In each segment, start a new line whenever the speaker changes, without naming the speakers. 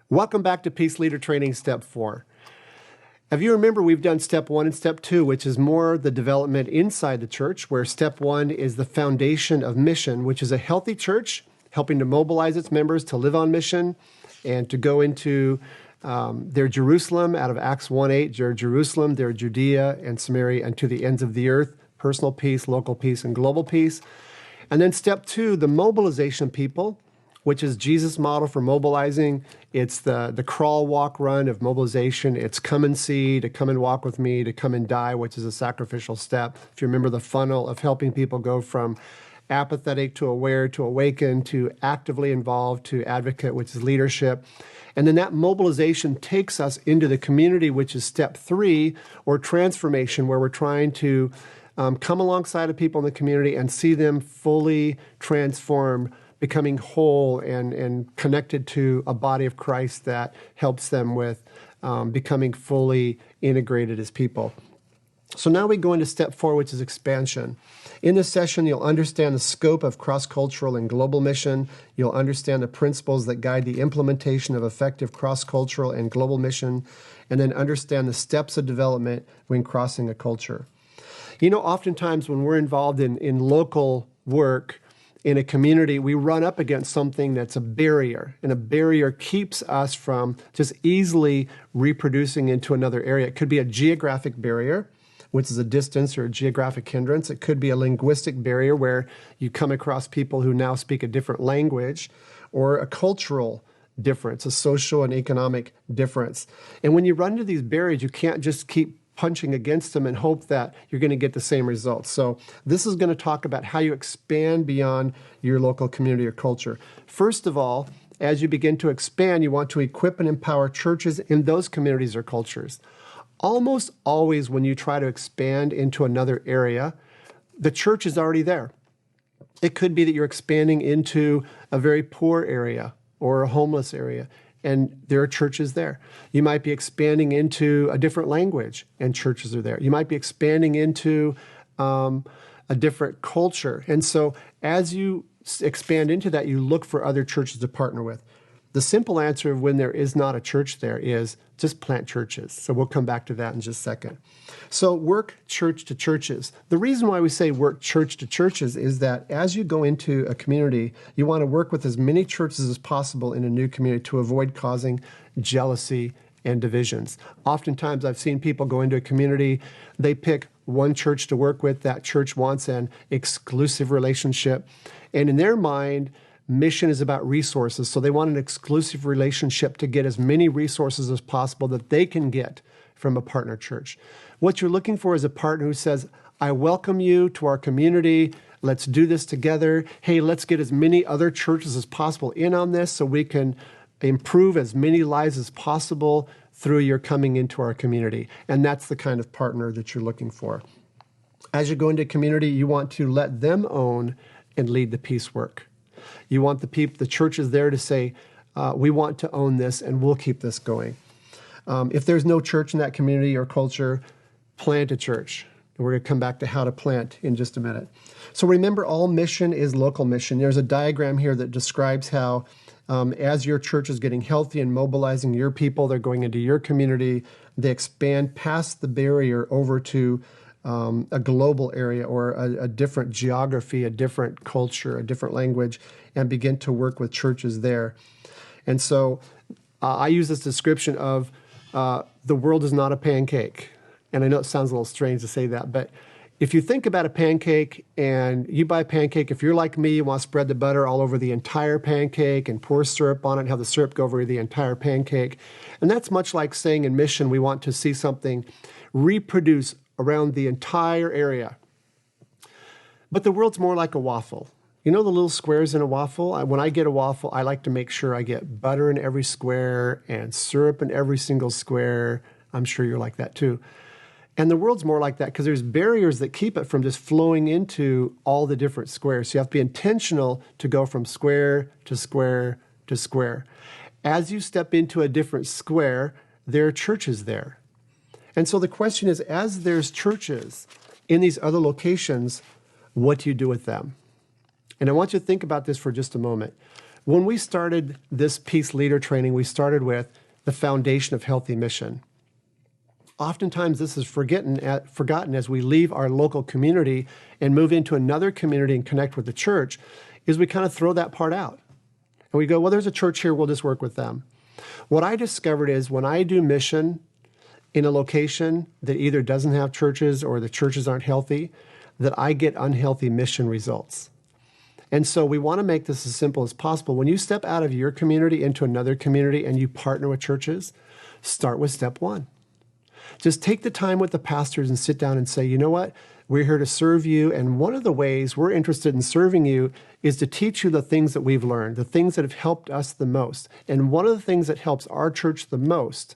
Welcome back to Peace Leader Training Step 4. If you remember, we've done Step 1 and Step 2, which is more the development inside the church, where Step 1 is the foundation of mission, which is a healthy church, helping to mobilize its members to live on mission and to go into their Jerusalem out of Acts 1:8, their Jerusalem, their Judea and Samaria, and to the ends of the earth, personal peace, local peace, and global peace. And then Step 2, the mobilization people, which is Jesus' model for mobilizing. It's the crawl, walk, run of mobilization. It's come and see, to come and walk with me, to come and die, which is a sacrificial step. If you remember the funnel of helping people go from apathetic to aware to awaken to actively involved to advocate, which is leadership. And then that mobilization takes us into the community, which is Step 3, or transformation, where we're trying to come alongside of people in the community and see them fully transformed, becoming whole and connected to a body of Christ that helps them with becoming fully integrated as people. So now we go into Step 4, which is expansion. In this session, you'll understand the scope of cross-cultural and global mission. You'll understand the principles that guide the implementation of effective cross-cultural and global mission, and then understand the steps of development when crossing a culture. You know, oftentimes when we're involved in local work, in a community, we run up against something that's a barrier, and a barrier keeps us from just easily reproducing into another area. It could be a geographic barrier, which is a distance or a geographic hindrance. It could be a linguistic barrier where you come across people who now speak a different language, or a cultural difference, a social and economic difference. And when you run into these barriers, you can't just keep punching against them and hope that you're going to get the same results. So this is going to talk about how you expand beyond your local community or culture. First of all, as you begin to expand, you want to equip and empower churches in those communities or cultures. Almost always when you try to expand into another area, the church is already there. It could be that you're expanding into a very poor area or a homeless area, and there are churches there. You might be expanding into a different language, and churches are there. You might be expanding into a different culture. And so as you expand into that, you look for other churches to partner with. The simple answer of when there is not a church there is just plant churches. So we'll come back to that in just a second. So work church to churches. The reason why we say work church to churches is that as you go into a community, you want to work with as many churches as possible in a new community to avoid causing jealousy and divisions. Oftentimes I've seen people go into a community, they pick one church to work with. That church wants an exclusive relationship. And in their mind, mission is about resources, so they want an exclusive relationship to get as many resources as possible that they can get from a partner church. What you're looking for is a partner who says, I welcome you to our community. Let's do this together. Hey, let's get as many other churches as possible in on this so we can improve as many lives as possible through your coming into our community. And that's the kind of partner that you're looking for. As you go into a community, you want to let them own and lead the peace work. You want the churches there to say, we want to own this and we'll keep this going. If there's no church in that community or culture, plant a church. And we're going to come back to how to plant in just a minute. So remember, all mission is local mission. There's a diagram here that describes how as your church is getting healthy and mobilizing your people, they're going into your community, they expand past the barrier over to a global area or a different geography, a different culture, a different language, and begin to work with churches there. And so I use this description of the world is not a pancake. And I know it sounds a little strange to say that, but if you think about a pancake and you buy a pancake, if you're like me, you want to spread the butter all over the entire pancake and pour syrup on it and have the syrup go over the entire pancake. And that's much like saying in mission, we want to see something reproduce around the entire area. But the world's more like a waffle. You know the little squares in a waffle? When I get a waffle, I like to make sure I get butter in every square and syrup in every single square. I'm sure you're like that too. And the world's more like that because there's barriers that keep it from just flowing into all the different squares. So you have to be intentional to go from square to square to square. As you step into a different square, there are churches there. And so the question is, as there's churches in these other locations, what do you do with them? And I want you to think about this for just a moment. When we started this peace leader training, we started with the foundation of healthy mission. Oftentimes, this is forgotten as we leave our local community and move into another community and connect with the church, is we kind of throw that part out. And we go, well, there's a church here, we'll just work with them. What I discovered is when I do mission in a location that either doesn't have churches or the churches aren't healthy, that I get unhealthy mission results. And so we want to make this as simple as possible. When you step out of your community into another community and you partner with churches, start with step one. Just take the time with the pastors and sit down and say, you know what? We're here to serve you. And one of the ways we're interested in serving you is to teach you the things that we've learned, the things that have helped us the most. And one of the things that helps our church the most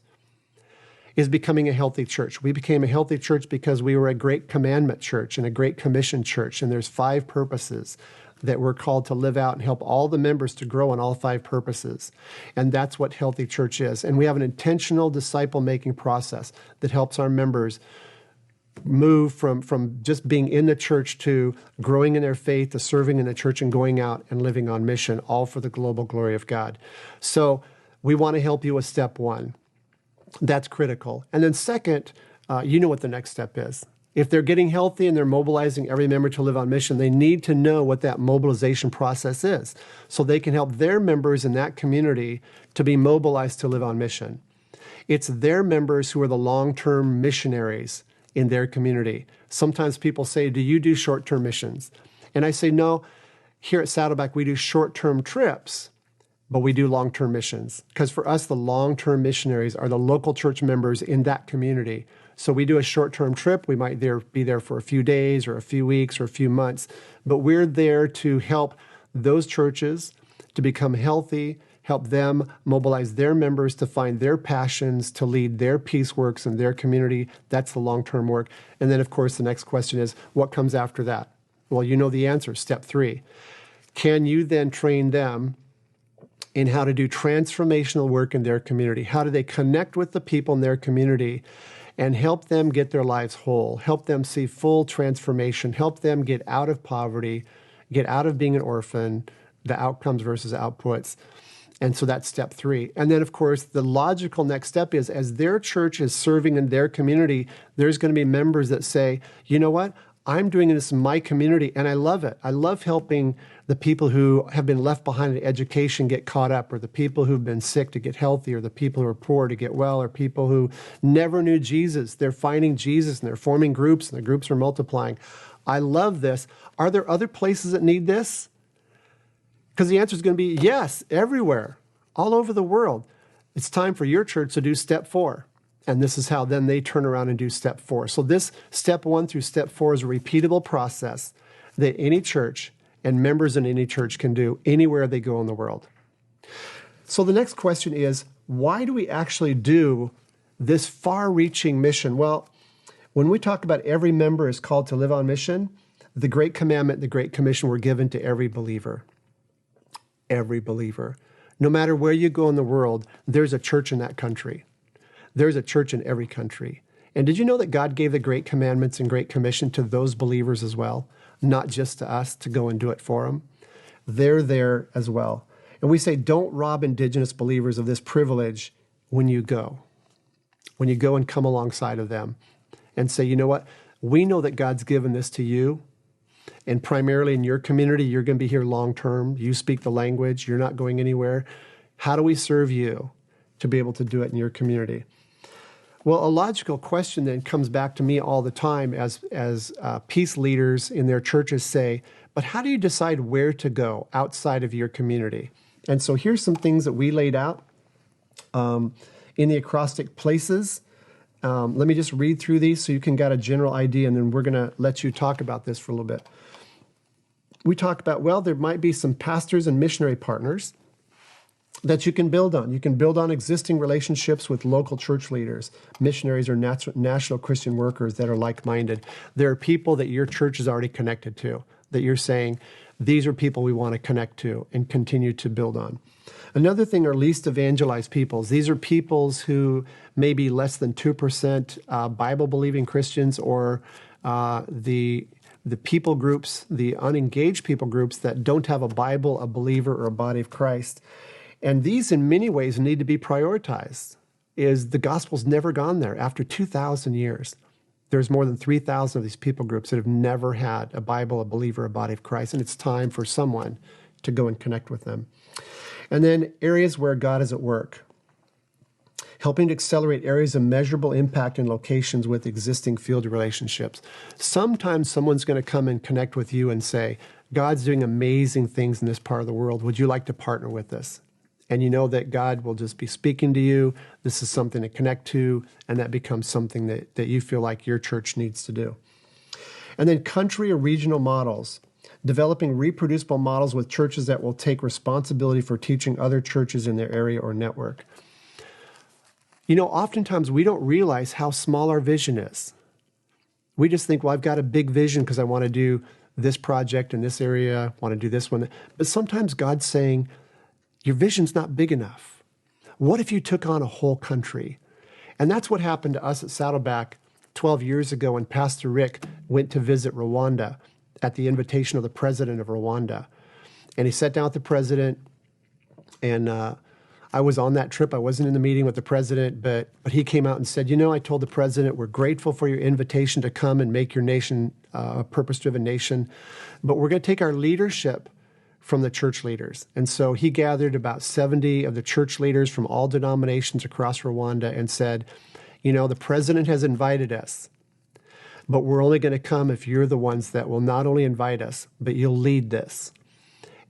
is becoming a healthy church. We became a healthy church because we were a great commandment church and a great commission church. And there's 5 purposes that we're called to live out and help all the members to grow on all 5 purposes. And that's what healthy church is. And we have an intentional disciple-making process that helps our members move from just being in the church to growing in their faith, to serving in the church and going out and living on mission, all for the global glory of God. So we want to help you with step one. That's critical. And then second, you know what the next step is. If they're getting healthy and they're mobilizing every member to live on mission, they need to know what that mobilization process is so they can help their members in that community to be mobilized to live on mission. It's their members who are the long-term missionaries in their community. Sometimes people say, do you do short-term missions? And I say, no, here at Saddleback, we do short-term trips, but we do long-term missions. Because for us, the long-term missionaries are the local church members in that community. So we do a short-term trip. We might be there for a few days or a few weeks or a few months, but we're there to help those churches to become healthy, help them mobilize their members to find their passions, to lead their peace works in their community. That's the long-term work. And then, of course, the next question is, what comes after that? Well, you know the answer, step 3. Can you then train them in how to do transformational work in their community? How do they connect with the people in their community and help them get their lives whole, help them see full transformation, help them get out of poverty, get out of being an orphan, the outcomes versus outputs. And so that's step 3. And then, of course, the logical next step is as their church is serving in their community, there's going to be members that say, you know what? I'm doing this in my community, and I love it. I love helping the people who have been left behind in education get caught up, or the people who've been sick to get healthy, or the people who are poor to get well, or people who never knew Jesus. They're finding Jesus, and they're forming groups, and the groups are multiplying. I love this. Are there other places that need this? Because the answer is going to be yes, everywhere, all over the world. It's time for your church to do step 4. And this is how then they turn around and do step 4. So this step 1 through step 4 is a repeatable process that any church and members in any church can do anywhere they go in the world. So the next question is, why do we actually do this far-reaching mission? Well, when we talk about every member is called to live on mission, the Great Commandment, the Great Commission were given to every believer. Every believer. No matter where you go in the world, there's a church in that country. There's a church in every country. And did you know that God gave the Great Commandments and Great Commission to those believers as well? Not just to us to go and do it for them. They're there as well. And we say, don't rob indigenous believers of this privilege when you go. When you go and come alongside of them and say, you know what? We know that God's given this to you. And primarily in your community, you're going to be here long term. You speak the language. You're not going anywhere. How do we serve you to be able to do it in your community? Well, a logical question then comes back to me all the time as peace leaders in their churches say, but how do you decide where to go outside of your community? And so here's some things that we laid out in the acrostic places. Let me just read through these so you can get a general idea, and then we're going to let you talk about this for a little bit. We talk about, well, there might be some pastors and missionary partners that you can build on. You can build on existing relationships with local church leaders, missionaries, or national Christian workers that are like-minded. There are people that your church is already connected to, that you're saying, these are people we want to connect to and continue to build on. Another thing are least evangelized peoples. These are peoples who may be less than 2% Bible-believing Christians, or the the people groups, the unengaged people groups that don't have a Bible, a believer, or a body of Christ. And these, in many ways, need to be prioritized. Is the gospel's never gone there after 2,000 years. There's more than 3,000 of these people groups that have never had a Bible, a believer, a body of Christ, and it's time for someone to go and connect with them. And then areas where God is at work, helping to accelerate areas of measurable impact in locations with existing field relationships. Sometimes someone's going to come and connect with you and say, God's doing amazing things in this part of the world. Would you like to partner with us? And you know that God will just be speaking to you. This is something to connect to, and that becomes something that you feel like your church needs to do. And then country or regional models, developing reproducible models with churches that will take responsibility for teaching other churches in their area or network. You know, oftentimes we don't realize how small our vision is. We just think, well, I've got a big vision because I want to do this project in this area, I want to do this one. But sometimes God's saying, your vision's not big enough. What if you took on a whole country? And that's what happened to us at Saddleback 12 years ago when Pastor Rick went to visit Rwanda at the invitation of the president of Rwanda. And he sat down with the president, and I was on that trip. I wasn't in the meeting with the president, but he came out and said, you know, I told the president, we're grateful for your invitation to come and make your nation a purpose-driven nation, but we're going to take our leadership from the church leaders. And so he gathered about 70 of the church leaders from all denominations across Rwanda and said, you know, the president has invited us, but we're only going to come if you're the ones that will not only invite us, but you'll lead this.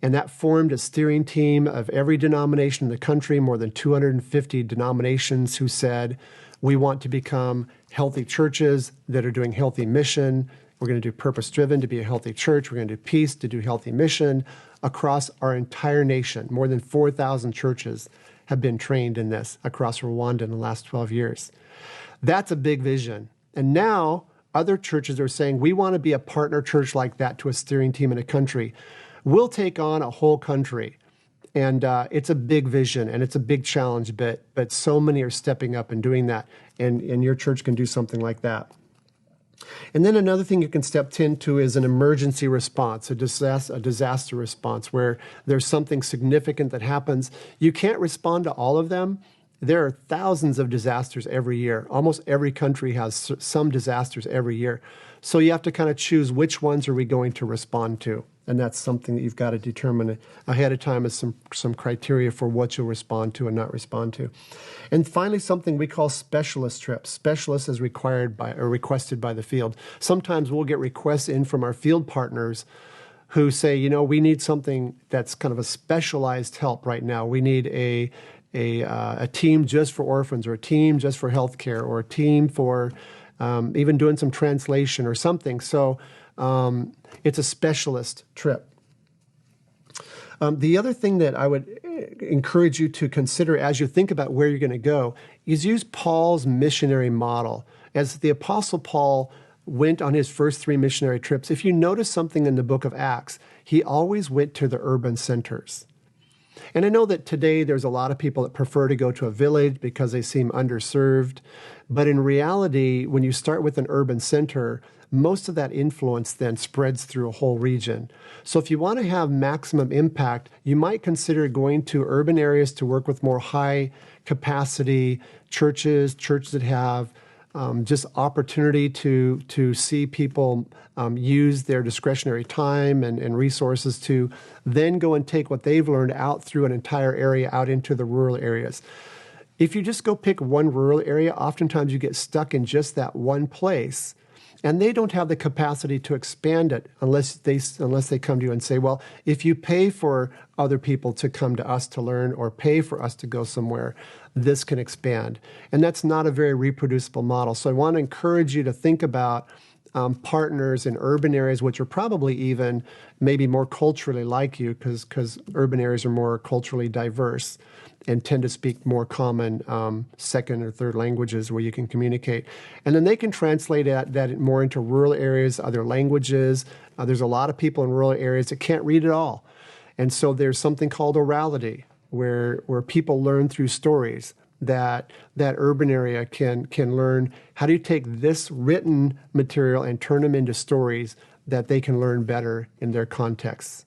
And that formed a steering team of every denomination in the country, more than 250 denominations who said, we want to become healthy churches that are doing healthy mission. We're going to do purpose-driven to be a healthy church. We're going to do peace to do healthy mission across our entire nation. More than 4,000 churches have been trained in this across Rwanda in the last 12 years. That's a big vision. And now other churches are saying, we want to be a partner church like that to a steering team in a country. We'll take on a whole country. And it's a big vision and it's a big challenge, but so many are stepping up and doing that. And your church can do something like that. And then another thing you can step into is an emergency response, a disaster response, where there's something significant that happens. You can't respond to all of them. There are thousands of disasters every year. Almost every country has some disasters every year. So you have to kind of choose which ones are we going to respond to. And that's something that you've got to determine ahead of time as some criteria for what you'll respond to and not respond to. And finally, something we call specialist trips. Specialists as required by or requested by the field. Sometimes we'll get requests in from our field partners who say, you know, we need something that's kind of a specialized help right now. We need a team just for orphans, or a team just for healthcare, or a team for even doing some translation or something. So it's a specialist trip. The other thing that I would encourage you to consider as you think about where you're going to go is use Paul's missionary model. As the Apostle Paul went on his first 3 missionary trips, if you notice something in the book of Acts, he always went to the urban centers. And I know that today there's a lot of people that prefer to go to a village because they seem underserved. But in reality, when you start with an urban center, most of that influence then spreads through a whole region. So if you want to have maximum impact, you might consider going to urban areas to work with more high capacity churches that have just opportunity to see people use their discretionary time and resources to then go and take what they've learned out through an entire area out into the rural areas. If you just go pick one rural area, oftentimes you get stuck in just that one place, and they don't have the capacity to expand it unless they come to you and say, well, if you pay for other people to come to us to learn or pay for us to go somewhere, this can expand. And that's not a very reproducible model. So I want to encourage you to think about partners in urban areas, which are probably even maybe more culturally like you, because urban areas are more culturally diverse and tend to speak more common second or third languages where you can communicate. And then they can translate that more into rural areas, other languages. There's a lot of people in rural areas that can't read at all. And so there's something called orality, where people learn through stories. that urban area can learn how do you take this written material and turn them into stories that they can learn better in their contexts.